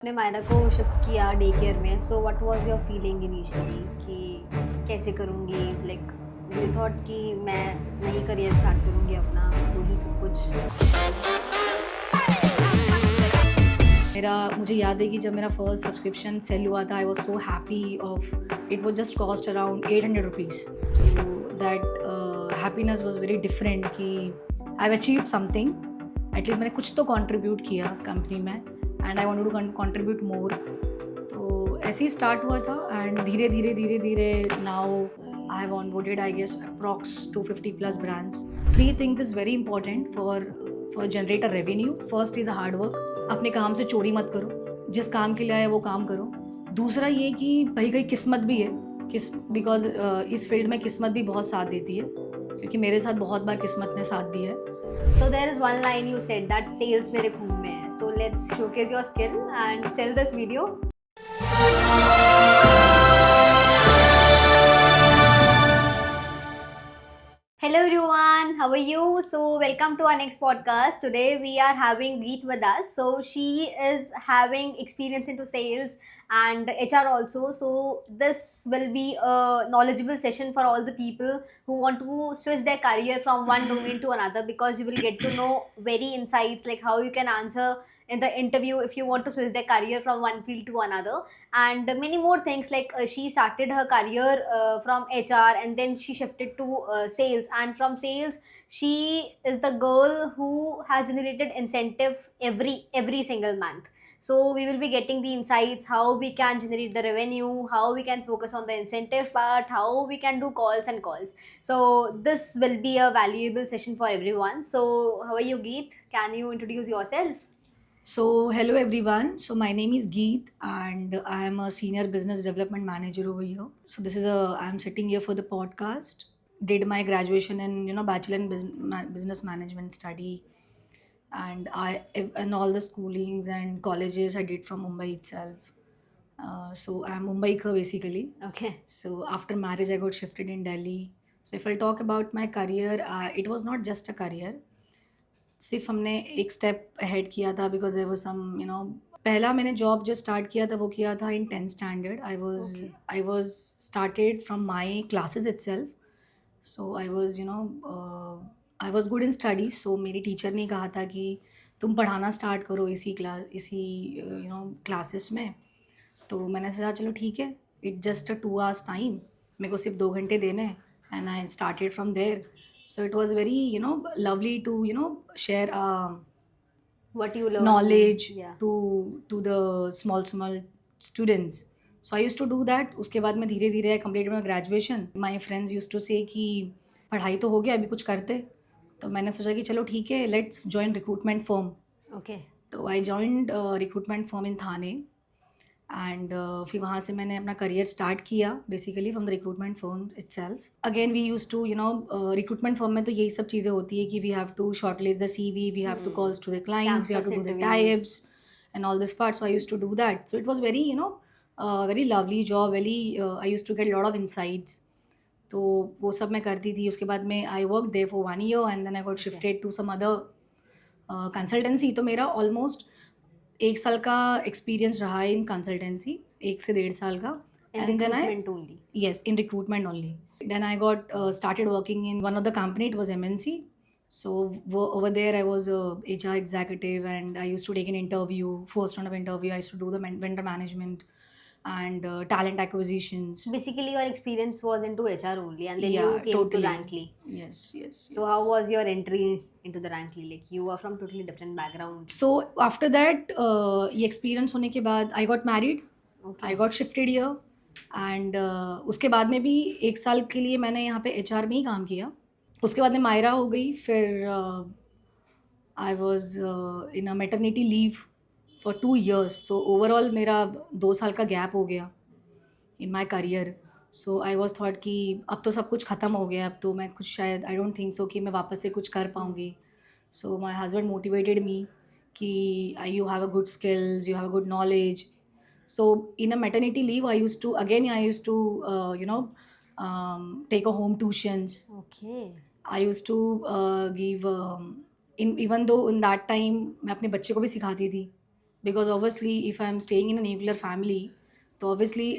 आपने मायरा को शिफ्ट किया डे केयर में, so what was your feeling initially कि कैसे करूँगी? लाइक यू थॉट कि मैं नई करियर स्टार्ट करूँगी अपना, वही सब कुछ। मेरा मुझे याद है कि जब मेरा फर्स्ट सब्सक्रिप्शन सेल हुआ था, I was so happy of it was just cost around 800 rupees. That happiness was very different कि I have achieved something. At least मैंने कुछ तो कंट्रीब्यूट किया कंपनी में and I wanted to contribute more. तो ऐसे ही स्टार्ट हुआ था एंड धीरे धीरे धीरे धीरे now I have onboarded I guess approx 250 plus brands. 3 things is very important for generate a revenue. First is a hard work. अपने काम से चोरी मत करो, जिस काम के लिए आए वो काम करो. दूसरा ये कि भाई कहीं किस्मत भी है, बिकॉज इस फील्ड में किस्मत भी बहुत साथ देती है, क्योंकि मेरे साथ बहुत बार किस्मत ने साथ दिया है. So there is one line you said that sales मेरे खून में है. So let's showcase your skill and sell this video. Hello everyone, how are you? So welcome to our next podcast. Today we are having Geet with us. So she is having experience into sales and HR also. So this will be a knowledgeable session for all the people who want to switch their career from one domain to another, because you will get to know very insights like how you can answer in the interview if you want to switch their career from one field to another, and many more things like she started her career from HR and then she shifted to sales, and from sales she is the girl who has generated incentive every single month. So we will be getting the insights how we can generate the revenue, how we can focus on the incentive part, how we can do calls and calls. So this will be a valuable session for everyone. So how are you, Geet? Can you introduce yourself? So hello everyone. So my name is Geet and I am a senior business development manager over here. So I'm sitting here for the podcast. Did my graduation in bachelor in business management study, and all the schoolings and colleges I did from Mumbai itself. So I'm Mumbaikar basically. Okay. So after marriage I got shifted in Delhi. So if I talk about my career, it was not just a career. सिर्फ हमने एक step ahead किया था because there was some पहला मैंने job जो start किया था वो किया था in 10th standard. I was started from my classes itself. So I was good in study. So मेरी टीचर ने कहा था कि तुम पढ़ाना स्टार्ट करो इसी क्लासेस में. तो मैंने सोचा चलो ठीक है, it just a 2 hours time, मेरे को सिर्फ 2 घंटे देने हैं and I started from there. So it was very lovely to share What you learn, knowledge yeah. to the small students. So I used to do that. उसके बाद मैं धीरे धीरे completed my graduation. My friends used to say कि पढ़ाई तो हो गया, अभी कुछ करते. तो मैंने सोचा कि चलो ठीक है, let's join recruitment firm. Okay. तो I joined recruitment firm in Thane and फिर वहाँ से मैंने अपना करियर स्टार्ट किया basically from the recruitment firm itself. Again we use to recruitment firm में तो यही सब चीज़ें होती है कि we have to shortlist the CV, we have to calls to the clients, we have to do the types and all this part. So I used to do that. So it was very very lovely job. I used to get a lot of insights. तो वो सब मैं करती थी. उसके बाद में I worked there for 1 year and then I got shifted to some other consultancy. तो मेरा ऑलमोस्ट 1 साल का एक्सपीरियंस रहा है इन कंसल्टेंसी, 1 से 1.5 साल का. And then only. Yes, in recruitment only. Then I got started working in one of the company. It was MNC. So over there I was a HR executive and I used to take an interview. First round of interview I used to do the vendor management and talent acquisitions. Basically your experience was into HR only, and then Yeah, you came totally. to Rankly. Yes. So how was your entry into the Rankly? Like you are from totally different background. So after that ये experience होने के बाद I got married. Okay. I got shifted here and उसके बाद में भी 1 साल के लिए मैंने यहाँ पे HR में ही काम किया. उसके बाद में मायरा हो गई. फिर I was in a maternity leave for 2 years. So overall मेरा 2 साल का गैप हो गया in my career. So I was thought कि अब तो सब कुछ ख़त्म हो गया, अब तो मैं कुछ शायद आई डोंट थिंक सो कि मैं वापस से कुछ कर पाऊँगी. सो माई हस्बैंड मोटिवेटेड मी कि you have a good skills, you have a good knowledge. So in a maternity leave, I used to take a home tuitions. Okay. I used to give even though in that time मैं अपने बच्चे को भी सिखाती थी because obviously if I am staying in a nuclear family, तो obviously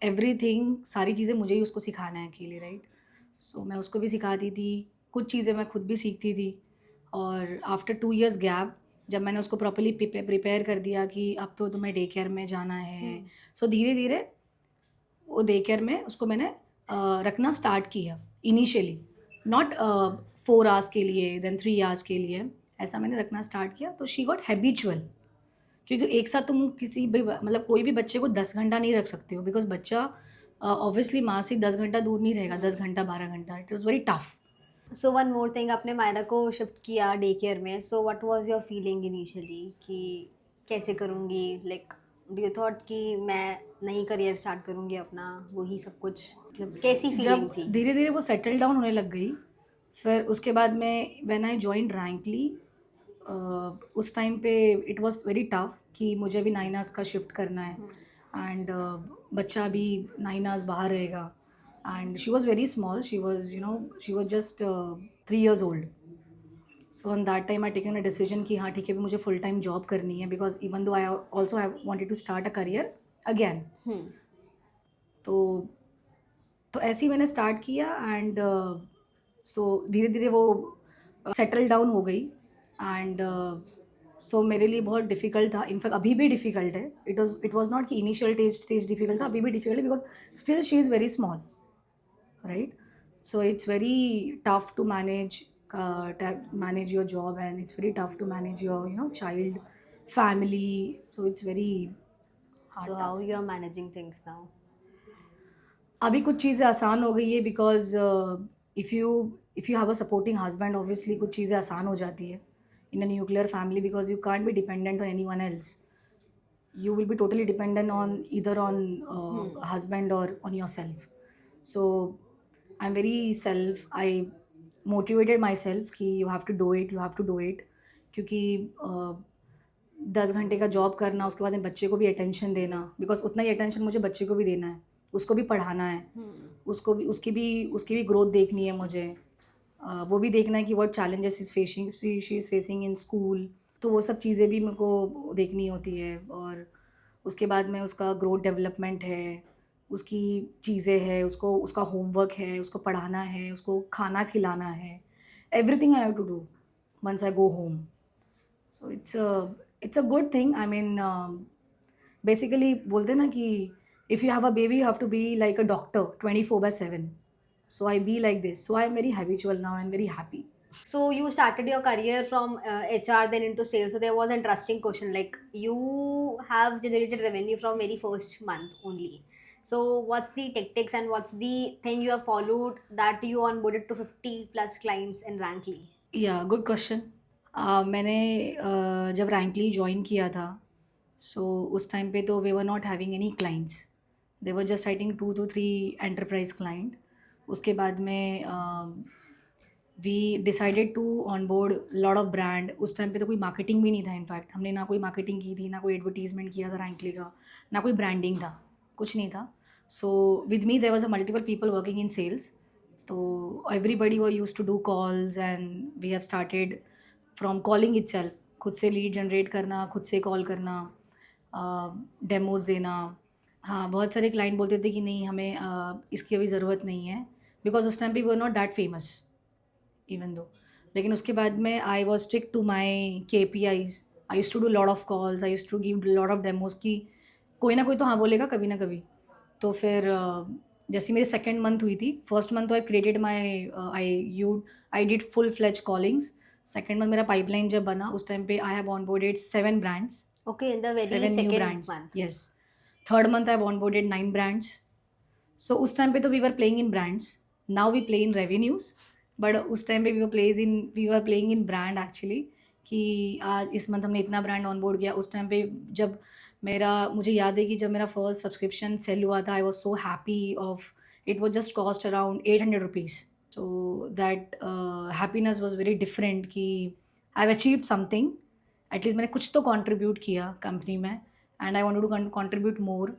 everything, सारी चीज़ें मुझे ही उसको सिखाना है अकेले, राइट? सो मैं उसको भी सिखाती थी, कुछ चीज़ें मैं खुद भी सीखती थी। और आफ्टर 2 years गैप, जब मैंने उसको प्रॉपर्ली प्रिपेयर कर दिया कि अब तो तुम्हें डे केयर में जाना है, सो धीरे धीरे वो डे केयर में उसको मैंने रखना स्टार्ट किया। इनिशियली नॉट 4 hours के लिए, देन 3 hours के लिए, ऐसा मैंने रखना स्टार्ट किया, तो शी गॉट हैबिचुअल। क्योंकि एक साथ तुम किसी भी मतलब कोई भी बच्चे को 10 घंटा नहीं रख सकते हो, बिकॉज बच्चा ऑब्वियसली माँ से 10 घंटा दूर नहीं रहेगा, 10 घंटा 12 घंटा, it was very tough. So one more thing, आपने मायरा को शिफ्ट किया डे केयर में, so what was your feeling initially कि कैसे करूँगी, लाइक डू यू थॉट कि मैं नई करियर स्टार्ट करूँगी अपना, वही सब कुछ, मतलब कैसी फीलिंग जब थी? धीरे धीरे वो सेटल डाउन होने लग गई, फिर उसके बाद में व्हेन आई जॉइन रैंकली, उस टाइम पे इट वाज वेरी टफ कि मुझे भी 9 hours का शिफ्ट करना है, एंड बच्चा भी 9 hours बाहर रहेगा, and she was very small, she was just 3 years old. So on that time I taken a decision कि हाँ ठीक है, भी मुझे फुल टाइम जॉब करनी है, because even though I also I wanted to start a career again. Hmm. तो ऐसे ही मैंने स्टार्ट किया, एंड सो धीरे धीरे वो सेटल डाउन हो गई, एंड सो मेरे लिए बहुत डिफ़िकल्ट था, इनफैक्ट अभी भी डिफ़िकल्ट है। इट वाज नॉट कि इनिशियल स्टेज डिफ़िकल्ट था, अभी भी डिफ़िकल्ट है, because still she is very small, right? So it's very tough to manage your job, and it's very tough to manage your child, family. So it's very hard so how task. You are managing things now? अभी कुछ चीज़ें आसान हो गई है, because if you have a supporting husband, obviously कुछ चीज़ें आसान हो जाती है in a nuclear family, because you can't be dependent on anyone else. you will be totally dependent on either on husband or on yourself. So I'm very self I motivated myself कि you have to do it, you have to do it, क्योंकि 10 घंटे का job करना, उसके बाद में बच्चे को भी अटेंशन देना, बिकॉज उतना ही अटेंशन मुझे बच्चे को भी देना है, उसको भी पढ़ाना है, उसको भी उसकी भी ग्रोथ देखनी है मुझे। वो भी देखना है कि what challenges she is facing in school, तो वो सब चीज़ें भी मेरे को देखनी होती है। और उसके बाद में उसका ग्रोथ डेवलपमेंट है, उसकी चीज़ें हैं, उसका होमवर्क है, उसको पढ़ाना है, उसको खाना खिलाना है, everything I have to do once I go home. So it's a good thing. I mean basically बोलते हैं ना कि if you have a baby you have to be like a doctor 24/7। So I be like this. So I'm very habitual now and very happy. So you started your career from HR then into sales. So there was an interesting question, like you have generated revenue from very first month only. So what's the tactics and what's the thing you have followed that you onboarded to 50 plus clients in Rankly? Yeah, good question. मैंने जब रैंकली join किया था, सो उस time पे तो we were not having any clients, they were just writing 2 to 3 enterprise client. उसके बाद में we decided to onboard lot of brand. उस टाइम पे तो कोई मार्केटिंग भी नहीं था, इनफैक्ट हमने ना कोई मार्केटिंग की थी, ना कोई एडवर्टीजमेंट किया था रैंकली का, ना कोई ब्रांडिंग था, कुछ नहीं था। So with me there was a multiple people working in sales, तो everybody were used to do calls, and we have started from calling itself, खुद से लीड जनरेट करना, खुद से कॉल करना, डेमोज देना। हाँ, बहुत सारे क्लाइंट बोलते थे कि नहीं हमें इसकी अभी ज़रूरत नहीं है, बिकॉज उस टाइम पे we were not that famous even though. लेकिन उसके बाद में I was stick to my KPIs। I use to do lot of calls, I use to give lot of demos की कोई ना कोई तो हाँ बोलेगा कभी ना कभी। तो फिर जैसे मेरी सेकेंड मंथ हुई थी, फर्स्ट मंथ तो I created my I did full fledge callings. Second month मेरा पाइपलाइन जब बना, उस टाइम पे I have onboarded 7 brands, Okay, in the very 7 new second brands. month. Yes. Third month I've onboarded 9 brands. So उस time पे तो we were playing in brands. Now we play in revenues. But उस time पे we were playing in brand actually. कि आज इस month हमने इतना ब्रांड ऑनबोर्ड किया। उस टाइम पे जब मुझे याद है कि जब मेरा फर्स्ट सब्सक्रिप्शन सेल हुआ था, I was so happy of it was just cost around 800 rupees. So that happiness was very different कि I have achieved something, at least मैंने कुछ तो कंट्रीब्यूट किया कंपनी में, and I wanted to contribute more.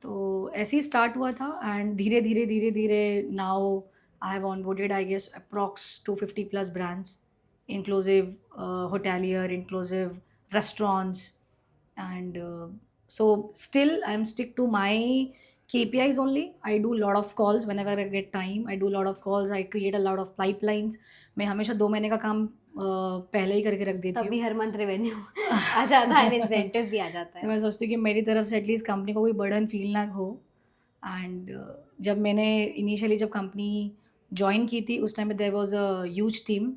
तो ऐसे ही स्टार्ट हुआ था, एंड धीरे धीरे now I have onboarded I guess approx 250+ brands, inclusive hotelier, inclusive restaurants, and so still I'm stick to my KPIs only. I do a lot of calls whenever I get time. I do a lot of calls. I create a lot of pipelines. मैं हमेशा 2 महीने का काम पहले ही करके रख देती तब हूँ. भी हर मंथ रेवेन्यू आ जाता है, इंसेंटिव भी आ जाता तो है. मैं सोचती हूँ कि मेरी तरफ से एटलीस्ट कंपनी को कोई बर्डन फील ना हो. एंड जब मैंने इनिशियली जब कंपनी ज्वाइन की थी उस टाइम पे there was a huge team,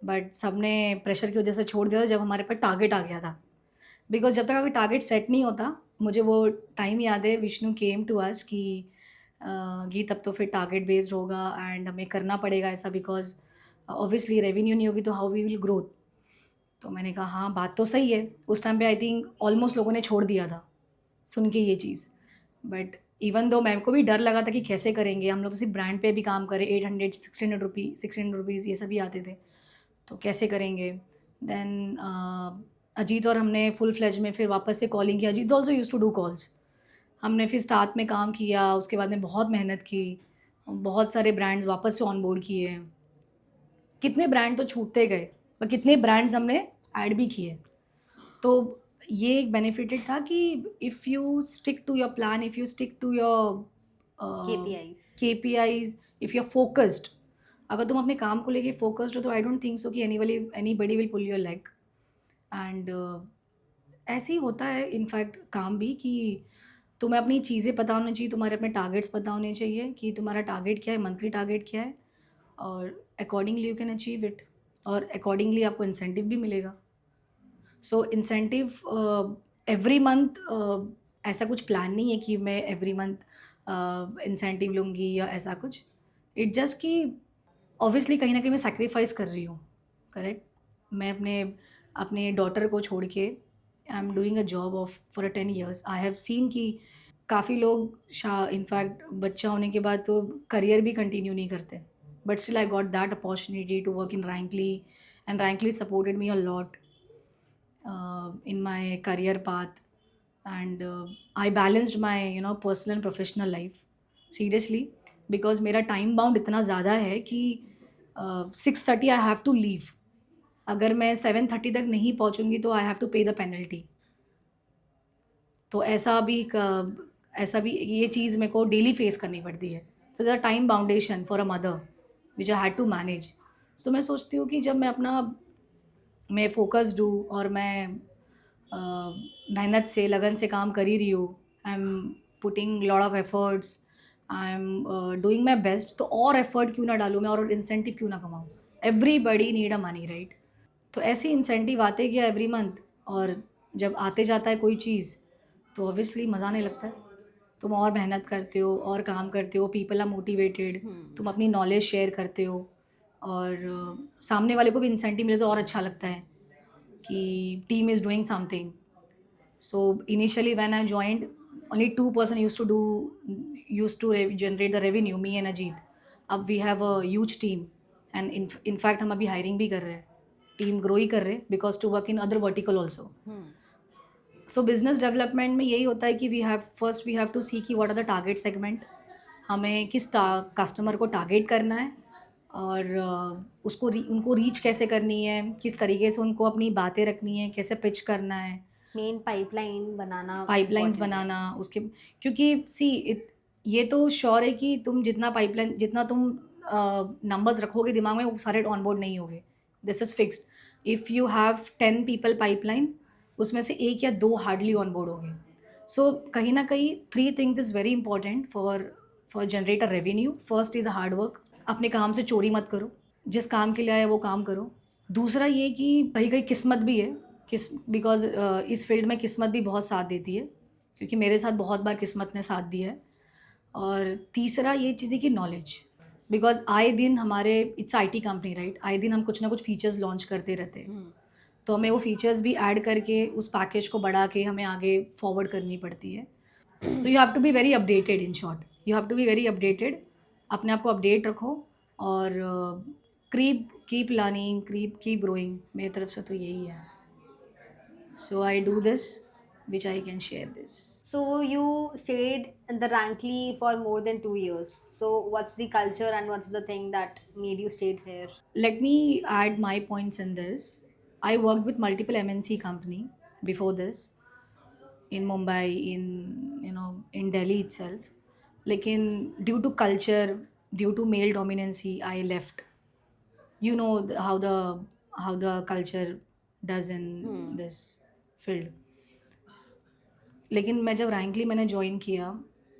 but सबने प्रेशर की वजह से छोड़ दिया था जब हमारे पे टारगेट आ गया था. बिकॉज जब तक अगर टारगेट सेट नहीं होता, मुझे वो टाइम याद है, विष्णु केम टू अस कि गीत तब तो फिर टारगेट बेस्ड होगा एंड हमें करना पड़ेगा ऐसा, बिकॉज ऑब्वियसली रेवेन्यू नहीं होगी तो हाउ वी विल ग्रोथ. तो मैंने कहा हाँ बात तो सही है. उस टाइम पे आई थिंक ऑलमोस्ट लोगों ने छोड़ दिया था सुन के ये चीज़. बट इवन दो मैम को भी डर लगा था कि कैसे करेंगे, हम लोग तो सिर्फ ब्रांड पे भी काम करें, 800 1600 रुपीज़ ये सभी आते थे, तो कैसे करेंगे. देन अजीत और हमने फुल फ्लेज में फिर वापस से कॉलिंग किया. Ajit also use to do calls. हमने फिर साथ में काम किया, उसके बाद में बहुत मेहनत की, बहुत सारे ब्रांड्स वापस से ऑन बोर्ड किए. कितने ब्रांड तो छूटते गए पर कितने ब्रांड्स हमने ऐड भी किए. तो ये एक बेनिफिटेड था कि if you stick to your plan, if you stick to your KPIs. KPIs, if you are focused, अगर तुम अपने काम को लेके फोकस्ड हो तो आई डोंट थिंक सो कि anybody will pull your leg. And ऐसे ही होता है इनफैक्ट काम भी कि तुम्हें अपनी चीज़ें पता होनी चाहिए, तुम्हारे अपने टारगेट्स पता होने चाहिए कि तुम्हारा टारगेट क्या है, मंथली टारगेट क्या है, और accordingly you can achieve it, और अकॉर्डिंगली आपको इंसेंटिव भी मिलेगा. सो इंसेंटिव एवरी मंथ ऐसा कुछ प्लान नहीं है कि मैं एवरी मंथ इंसेंटिव लूँगी या ऐसा कुछ. इट जस्ट कि ऑब्वियसली कहीं ना कहीं मैं सेक्रीफाइस कर रही हूँ. करेक्ट. मैं अपने अपने डॉटर को छोड़ के I am doing a job of for 10 years. I have seen कि काफ़ी लोग इनफैक्ट बच्चा होने के बाद तो करियर भी कंटिन्यू नहीं करते, but still I got that opportunity to work in Rankly, and Rankly supported me a lot in my career path. And I balanced my personal and professional life seriously, because मेरा time bound इतना ज़्यादा है कि 6:30 आई have to leave. अगर मैं 7:30 तक नहीं पहुंचूंगी तो आई हैव टू पे द पेनल्टी. तो ऐसा भी ये चीज़ मेरे को डेली फेस करनी पड़ती है. So the time boundation for a mother which I had to manage. तो मैं सोचती हूँ कि जब मैं फोकस्ड हूँ और मैं मेहनत से लगन से काम कर ही रही हूँ, I am putting lot of efforts, I am doing my best, तो और एफर्ट क्यों ना डालूँ मैं और इंसेंटिव क्यों ना कमाऊँ. Everybody need a money, right. तो ऐसे इंसेंटिव आते गया एवरी मंथ, और जब आते जाता है कोई चीज़ तो ऑब्वियसली मज़ा नहीं लगता है. तुम और मेहनत करते हो और काम करते हो, पीपल आर मोटिवेटेड, तुम अपनी नॉलेज शेयर करते हो, और सामने वाले को भी इंसेंटिव मिले तो और अच्छा लगता है कि team is doing something. So initially when I joined, only 2% used to generate the revenue, me and Ajit. अब we have a huge team, and in fact हम अभी hiring भी कर रहे हैं, टीम ग्रो ही कर रहे हैं, because to work in other vertical also. So business development में यही होता है कि we have to see कि what are the target segment, हमें किस कस्टमर को टारगेट करना है, और उनको रीच कैसे करनी है, किस तरीके से उनको अपनी बातें रखनी है, कैसे पिच करना है, मेन पाइपलाइंस important बनाना उसके. क्योंकि ये तो श्योर है कि तुम जितना तुम नंबर्स रखोगे दिमाग में वो सारे ऑन बोर्ड नहीं होंगे. This is fixed. If you have 10 people pipeline, उसमें से 1 या 2 हार्डली ऑन बोर्ड होंगे. सो कहीं ना कहीं 3 things is very important for generate a revenue. First is hard work. अपने काम से चोरी मत करो, जिस काम के लिए आए वो काम करो. दूसरा ये कि कहीं कहीं किस्मत भी है, बिकॉज इस फील्ड में किस्मत भी बहुत साथ देती है, क्योंकि मेरे साथ बहुत बार किस्मत ने साथ दिया है. और तीसरा ये चीज़ है कि नॉलेज, बिकॉज आए दिन हमारे इट्स IT कंपनी, राइट. आए दिन हम कुछ ना कुछ फीचर्स लॉन्च करते रहते हैं, तो हमें वो फीचर्स भी ऐड करके उस पैकेज को बढ़ा के हमें आगे फॉरवर्ड करनी पड़ती है. So you have to be very updated. In short, you have to be very updated. अपने आप को अपडेट रखो और कीप लर्निंग, कीप ग्रोइंग. मेरी तरफ से तो यही है. So I do this, which I can share this. So you stayed in the Rankly for more than 2 years. So what's the culture and what's the thing that made you stayed here? Let me add my points in this. I worked with multiple MNC company before this. in Mumbai, in Delhi itself. लेकिन due to culture, due to male dominancy, I left. You know how the culture does in this field. लेकिन मैं जब रैंकली मैंने join किया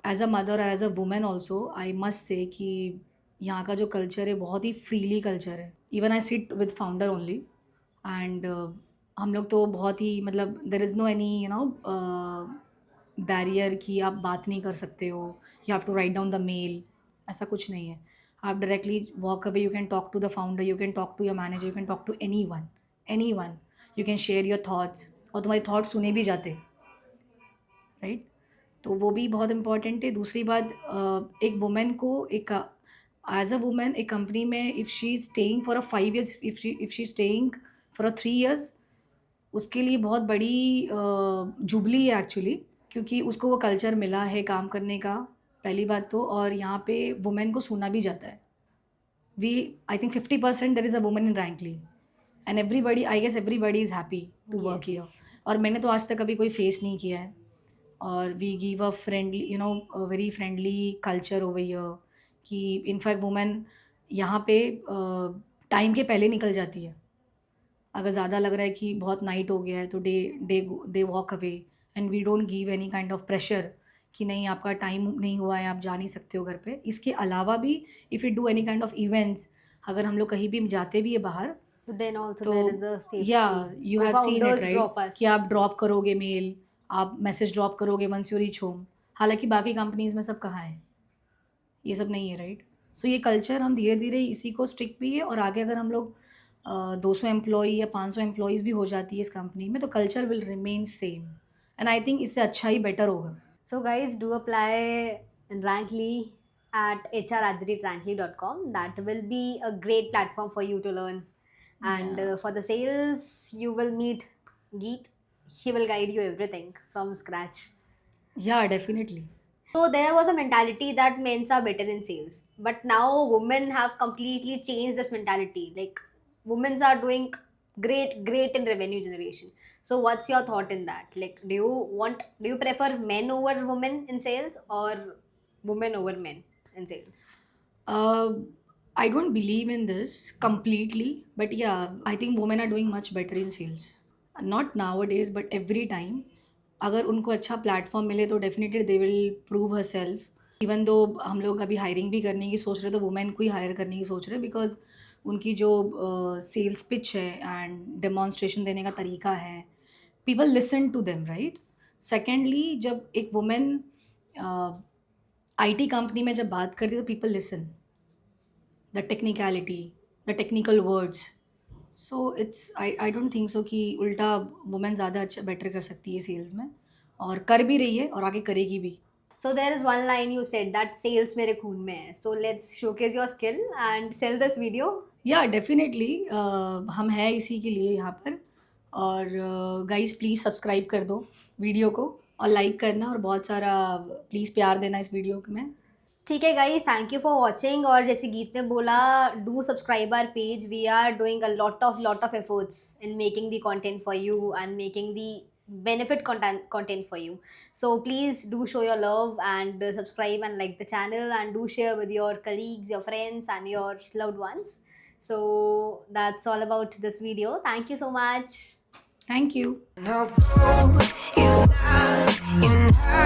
as a mother और as a women also, I must say कि यहाँ का जो कल्चर है बहुत ही फ्रीली कल्चर है. Even I sit with founder only and हम लोग तो बहुत ही मतलब there is no any barrier कि आप बात नहीं कर सकते हो, you have to write down the mail. ऐसा कुछ नहीं है. आप directly walk away, you can talk to the founder, you can talk to your manager, you can talk to any one, you can share your thoughts और तुम्हारे thoughts सुने भी जाते, राइट. तो वो भी बहुत इम्पॉर्टेंट है. दूसरी बात, एक वुमेन को एक एज अ वुमेन एक कंपनी में if she is staying for a 5 years, if she staying for a 3 years, उसके लिए बहुत बड़ी जुबली है एक्चुअली, क्योंकि उसको वो कल्चर मिला है काम करने का, पहली बात तो. और यहाँ पे वुमेन को सुना भी जाता है. I think 50% there is a women in Rankly and everybody, I guess everybody is happy to work here. और मैंने तो आज तक कभी कोई फेस नहीं किया है. और we give a friendly very friendly culture over here कि इनफैक्ट वुमेन यहाँ पे टाइम के पहले निकल जाती है. अगर ज़्यादा लग रहा है कि बहुत नाइट हो गया है तो they walk away and we don't give any kind of pressure कि नहीं आपका टाइम नहीं हुआ है, आप जा नहीं सकते हो घर पे. इसके अलावा भी if you do any kind of events, अगर हम लोग कहीं भी जाते भी है बाहर, then also तो there is a safety. या you have seen it Founders right drop us. कि आप ड्रॉप करोगे मेल, आप मैसेज ड्रॉप करोगे वंस यू रीच होम. हालांकि बाकी कंपनीज में सब कहाँ है, ये सब नहीं है, राइट. सो ये कल्चर हम धीरे धीरे इसी को स्टिक भी है. और आगे अगर हम लोग 200 एम्प्लॉई या 500 एम्प्लॉयज़ भी हो जाती है इस कंपनी में, तो culture will remain same and I think इससे अच्छा ही बेटर होगा. So guys, do apply in Rankly at hr@rankly.com. That will be a great platform for you to learn. And Yeah. For the sales, you will meet Geet. He will guide you everything from scratch. Yeah, definitely. So there was a mentality that men are better in sales, but now women have completely changed this mentality. Like women are doing great in revenue generation. So what's your thought in that? Like, do you prefer men over women in sales or women over men in sales? I don't believe in this completely, but yeah, I think women are doing much better in sales. Not nowadays, but every time. अगर उनको अच्छा platform मिले तो definitely they will prove her self. Even though हम लोग अभी hiring भी करने की सोच रहे, तो वुमेन को ही हायर करने की सोच रहे, बिकॉज उनकी जो सेल्स पिच है एंड डेमॉन्स्ट्रेशन देने का तरीका है, people listen to them, right. Secondly, जब एक वुमेन IT कंपनी में जब बात करती है तो people listen the technicality, the technical words. So it's I don't think so कि उल्टा वुमेन ज़्यादा अच्छा बेटर कर सकती है सेल्स में, और कर भी रही है और आगे करेगी भी. So there is one line you said that sales मेरे खून में है. So let's showcase your skill and sell this video. या डेफिनेटली हम हैं इसी के लिए यहाँ पर. और गाइस प्लीज़ सब्सक्राइब कर दो वीडियो को और लाइक करना और बहुत सारा प्लीज़ प्यार देना इस वीडियो में. ठीक है guys, thank you for watching. और जैसे गीत ने बोला, do subscribe our page. We are doing a lot of efforts in making the content for you and making the benefit content for you. So please do show your love and subscribe and like the channel, and do share with your colleagues, your friends and your loved ones. So that's all about this video. Thank you so much. Thank you. No, is not enough.